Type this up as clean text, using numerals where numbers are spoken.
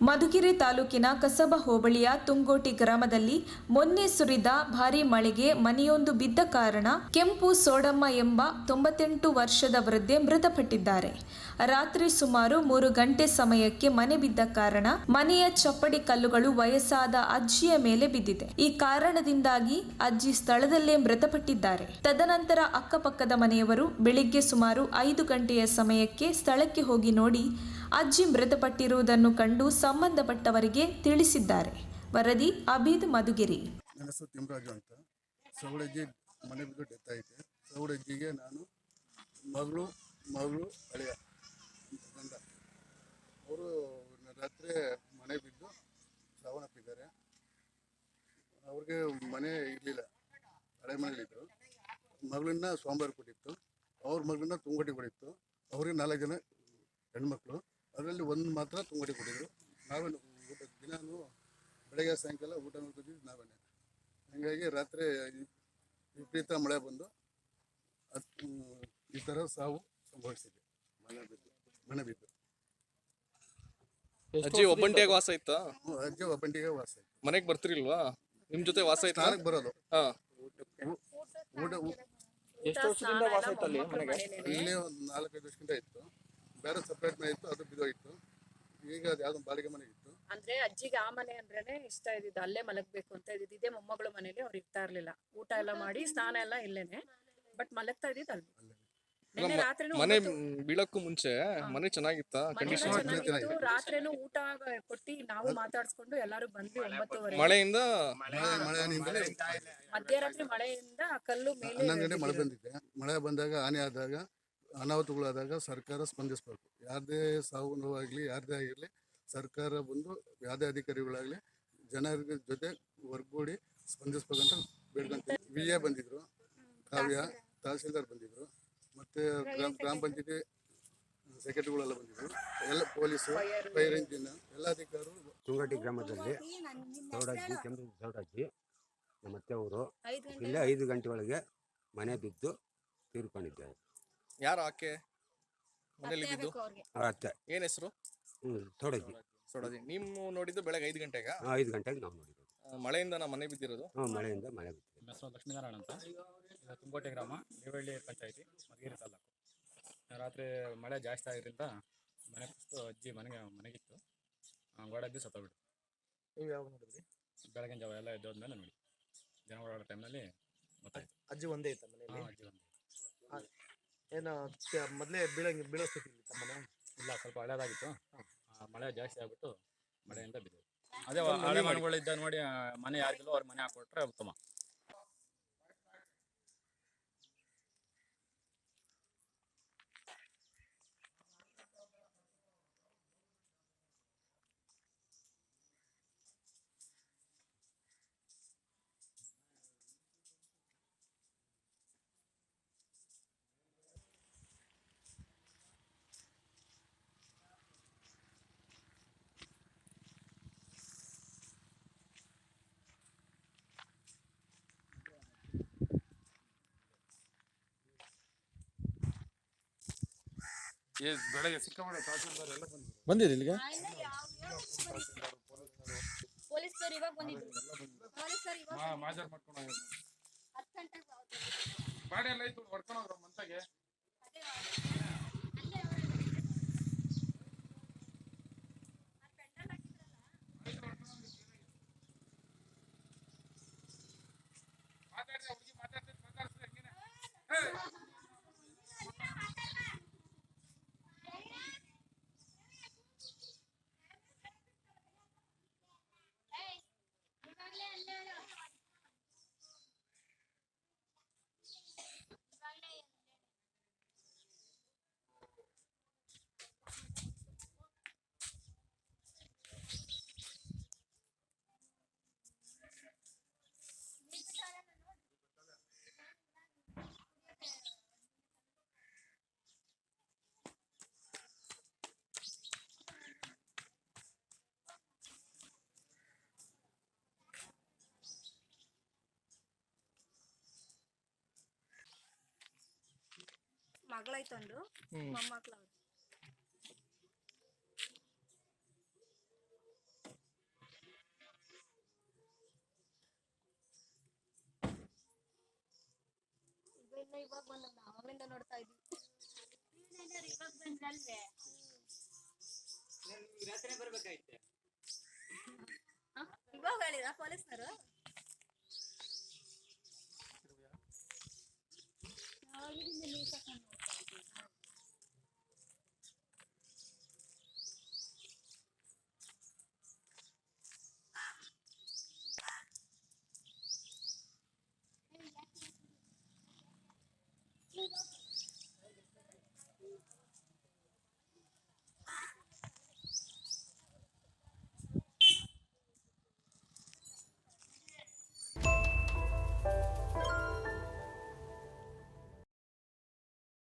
ಮಧುಗಿರಿ ತಾಲೂಕಿನ ಕಸಬಾ ಹೋಬಳಿಯ ತುಂಗೋಟಿ ಗ್ರಾಮದಲ್ಲಿ ಮೊನ್ನೆ ಸುರಿದ ಭಾರೀ ಮಳೆಗೆ ಮನೆಯೊಂದು ಬಿದ್ದ ಕಾರಣ ಕೆಂಪು ಸೋಡಮ್ಮ ಎಂಬ 98 ವರ್ಷದ ವೃದ್ಧೆ ಮೃತಪಟ್ಟಿದ್ದಾರೆ. ರಾತ್ರಿ ಸುಮಾರು 3 ಗಂಟೆ ಸಮಯಕ್ಕೆ ಮನೆ ಬಿದ್ದ ಕಾರಣ ಮನೆಯ ಚಪ್ಪಡಿ ಕಲ್ಲುಗಳು ವಯಸ್ಸಾದ ಅಜ್ಜಿಯ ಮೇಲೆ ಬಿದ್ದಿದೆ. ಈ ಕಾರಣದಿಂದಾಗಿ ಅಜ್ಜಿ ಸ್ಥಳದಲ್ಲೇ ಮೃತಪಟ್ಟಿದ್ದಾರೆ. ತದನಂತರ ಅಕ್ಕಪಕ್ಕದ ಮನೆಯವರು ಬೆಳಿಗ್ಗೆ ಸುಮಾರು 5 ಗಂಟೆಯ ಸಮಯಕ್ಕೆ ಸ್ಥಳಕ್ಕೆ ಹೋಗಿ ನೋಡಿ ಅಜ್ಜಿ ಮೃತಪಟ್ಟಿರುವುದನ್ನು ಕಂಡು ಸಂಬಂಧಪಟ್ಟವರಿಗೆ ತಿಳಿಸಿದ್ದಾರೆ. ವರದಿ ಅಬೀದ್, ಮಧುಗಿರಿ. ನನ್ನ ಹೆಸರು ತಿಮ್ಮರಾಜು ಅಂತ. ಸವಳಜ್ಜಿ ಮನೆ ಬಿದ್ದು ಡೆತ್ ಐತೆ. ಸವಳಜ್ಜಿಗೆ ನಾನು ಮಗಳು ಹಳೆಯ ಗಂಡ, ಅವರು ರಾತ್ರಿ ಮನೆ ಬಿದ್ದು ಸಾವನ್ನಪ್ಪಿದ್ದಾರೆ. ಅವ್ರಿಗೆ ಮನೆ ಇರಲಿಲ್ಲ, ಹಳೆ ಮನೇಲಿದ್ದರು. ಮಗಳನ್ನ ಸೋಮವಾರ ಕೊಟ್ಟಿತ್ತು, ಅವ್ರ ಮಗಳನ್ನ ತುಂಗೋಟಿ ಕೊಟ್ಟಿತ್ತು. ಅವ್ರಿಗೆ 4 ಜನ ಹೆಣ್ಮಕ್ಳು, ಅದರಲ್ಲಿ ಒಂದು ಮಾತ್ರ ತುಂಗೋಟಿ ಕೊಟ್ಟಿದ್ರು. ನಾವೇ ಊಟ ದಿನಾನು ಬೆಳಗ್ಗೆ ಸಾಯಂಕಾಲ ಊಟ ಮಾಡ್ಕೊತಿದ್ವಿ ನಾವೇ. ಹಾಗಾಗಿ ರಾತ್ರಿ ವಿಪರೀತ ಮಳೆ ಬಂದು ಈ ಥರ ಸಾವು ಸಂಭವಿಸಿದೆ. ಮನೆ ಬಿದ್ದು ಅಜ್ಜಿ ಒಬ್ಬಂಟಿಯಾಗಿ ವಾಸ ಇತ್ತಾ? ಅಜ್ಜಿ ಒಬ್ಬಂಟಿಗೆ ವಾಸ ಇತ್ತು. ಮನೆಗೆ ಬರ್ತಿರ್ಲಿಲ್ವಾ? ನಿಮ್ ಜೊತೆ ವಾಸ ಇತ್ತು? ಸ್ನಾನಕ್ಕೆ ಬರೋದು. ಊಟ ಎಷ್ಟು ವರ್ಷದಿಂದ ವಾಸ ಇತ್ತು ಅಲ್ಲಿ ಮನೆಗೆ? ಇಲ್ಲಿ ಒಂದು 4-5 ವರ್ಷದಿಂದ ಇತ್ತು. ಬೇರೆ ಸಪ್ರೇಟ್ ಮನೆ ಇತ್ತು, ಅದು ಬಿದ್ದೋಗಿತ್ತು. ಈಗ ಅದು ಯಾವ್ದೊಂದು ಬಾಡಿಗೆ ಮನೆ ಇತ್ತು. ಅಂದ್ರೆ ಅಜ್ಜಿಗೆ ಆ ಮನೆ ಅಂದ್ರೇನೆ ಇಷ್ಟ ಇದ್ದಿದ್ದು, ಅಲ್ಲೇ ಮಲಗ್ಬೇಕು ಅಂತ ಇದ್ದಿದ್ದು. ಇದೇ ಮೊಮ್ಮಗಳು ಮನೇಲಿ ಅವ್ರು ಇರ್ತಾ ಇರ್ಲಿಲ್ಲ. ಊಟ ಎಲ್ಲ ಮಾಡಿ ಸ್ನಾನ ಎಲ್ಲ ಇಲ್ಲೇನೆ, ಬಟ್ ಮಲಗ್ತಾ ಇದ್ದಿದ್ದು ಅಲ್ಲಿ. ನಿನ್ನೆ ರಾತ್ರಿನೂ ಮನೆ ಬೀಳಕ್ಕೂ ಮುಂಚೆ ಮನೆ ಚೆನ್ನಾಗಿತ್ತಾ? ಕಂಡೀಷನ್ ಚೆನ್ನಾಗಿತ್ತು. ರಾತ್ರಿನೂ ಊಟ ಕೊಟ್ಟಿ ನಾವು ಮಾತಾಡ್ಸ್ಕೊಂಡು ಎಲ್ಲಾರು ಬಂದ್ವಿ 9:30. ಮಳೆಯಿಂದ ಮಳೆಯಿಂದಲೇ ಮಧ್ಯರಾತ್ರಿ ಮಳೆಯಿಂದ ಕಲ್ಲು ಮೇಲೆ 11 ಗಂಟೆ ಮಳೆ ಬಂದಿದೆ. ಮಳೆ ಬಂದಾಗ ಹಾನಿ ಆದಾಗ, ಅನಾಹುತಗಳಾದಾಗ ಸರ್ಕಾರ ಸ್ಪಂದಿಸಬೇಕು. ಯಾರದೇ ಸಾವು ನೋವಾಗಲಿ, ಯಾರದೇ ಆಗಿರಲಿ, ಸರ್ಕಾರ ಬಂದು ಯಾವುದೇ ಅಧಿಕಾರಿಗಳಾಗಲಿ ಜನರ ಜೊತೆ ಒಗ್ಗೂಡಿ ಸ್ಪಂದಿಸ್ಬೇಕಂತ ಬೇಡ್ಕೊಂತೀವಿ. VA ಬಂದಿದ್ರು, ಕಾವ್ಯ ತಹಸೀಲ್ದಾರ್ ಬಂದಿದ್ರು, ಮತ್ತು ಗ್ರಾಮ ಪಂಚಾಯತಿ ಸೆಕ್ರೆಟರಿಗಳೆಲ್ಲ ಬಂದಿದ್ರು, ಎಲ್ಲ ಪೊಲೀಸು, ಫೈರ್ ಇಂಜಿನ್ ಎಲ್ಲ ಅಧಿಕಾರಿಗಳು. ತುಂಗೋಟಿ ಗ್ರಾಮದಲ್ಲಿ ಸೌಡಜ್ಜಿ, ಕೆಂಪು ಸೌಡಜ್ಜಿ ಮತ್ತೆ ಅವರು ಇಲ್ಲೇ 5 ಗಂಟೆ ಒಳಗೆ ಮನೆ ಬಿದ್ದು ತೀರ್ಕೊಂಡಿದ್ದಾರೆ. ಯಾರು ಆಕೆ ಮನೇಲಿ ಇದ್ದು? ಅತ್ತೆ. ಏನ್ ಹೆಸರು? ಸೌಡಜ್ಜಿ. ಸೋಡಜ್ಜಿ. ನೀವು ನೋಡಿದ್ದು ಬೆಳಗ್ಗೆ 5 ಗಂಟೆಗ? 5 ಗಂಟೆಗೆ ನಾವು ನೋಡಿರೋದು. ಮಳೆಯಿಂದ ನಾ ಮನೆ ಬಿದ್ದಿರೋದು? ಮಳೆಯಿಂದ ಮಳೆ ಬಿದ್ದಿದೆ. ನನ್ನ ಹೆಸರು ಲಕ್ಷ್ಮೀನಾರಾಯಣ ಅಂತ. ಇದು ತುಂಗೋಟಿ ಗ್ರಾಮ, ದೇವಳ್ಳಿ ಪಂಚಾಯತಿ, ಮಧುಗಿರಿ ತಾಲೂಕು. ರಾತ್ರಿ ಮಳೆ ಜಾಸ್ತಿ ಆಗಿದ್ದರಿಂದ ಮನೆ ಫಸ್ಟು ಅಜ್ಜಿ ಮನೆಗಿತ್ತು, ಗೋಡೆದ್ದು ಸತ್ತೋಗ್ಬಿಟ್ಟು. ನೀವು ಯಾವಾಗ ನೋಡಿದ್ರಿ? ಬೆಳಗಿನ ಜಾವ ಎಲ್ಲ ಎದ್ದೋದ್ಮೇಲೆ ನೋಡಿ, ಜನ ಓಡಾಡೋ ಟೈಮ್ನಲ್ಲಿ ಗೊತ್ತಾಯ್ತು. ಅಜ್ಜಿ ಒಂದೇ ಇತ್ತ ಮನೆಯಲ್ಲಿ? ಅಜ್ಜಿ ಒಂದೇ. ಏನು ಮೊದಲೇ ಬೀಳೋ ಸ್ಥಿತಿ ಇತ್ತ ಮನೆ? ಇಲ್ಲ, ಸ್ವಲ್ಪ ಹಳೇದಾಗಿತ್ತು. ಮಳೆ ಜಾಸ್ತಿ ಆಗ್ಬಿಟ್ಟು ಮಳೆಯಿಂದ ಬಿದ್ದು. ಅದೇ ಹಳೆ ಮನೆಗಳಿದ್ದ ನೋಡಿ, ಮನೆ ಯಾರಿಗಿಲ್ಲೋ ಅವ್ರ ಮನೆ ಹಾಕೊಟ್ರೆ ಉತ್ತಮ. ಬೆಳಗ್ಗೆ ಸಿಕ್ಕಾಪಟ್ಟೆ ತಹಸೀಲ್ದಾರ್ ಎಲ್ಲ ಬಂದಿದೆ ಇಲ್ಲಿಗೆ. ಪೊಲೀಸರು ಇವಾಗ ಬಂದಿದ್ರು. ಮಾಜರ್ ಮಾಡ್ಕೊಂಡು ಬಾಡಿ ಎಲ್ಲ ಇತ್ತು, ಹೊಡ್ಕೊಂಡು ಹೋಗ್ರು ಮಂತಾಗೆ. ಮಗಳಾಯ್ತಂದು ಮೊಮ್ಮಕ್ಳು. ಇನ್ನು ಇವಾಗ ಬಂದ ಅವಾಗಿಂದ ನೋಡ್ತಾ ಇದ್ವಿ. ಇವಾಗ ಬಂದ್ರಲ್ವೇ ರಾತ್ರಿ ಬರ್ಬೇಕಾಯ್ತೆ. ಇವಾಗ ಹೇಳಿದ ಪೊಲೀಸ್ನವರು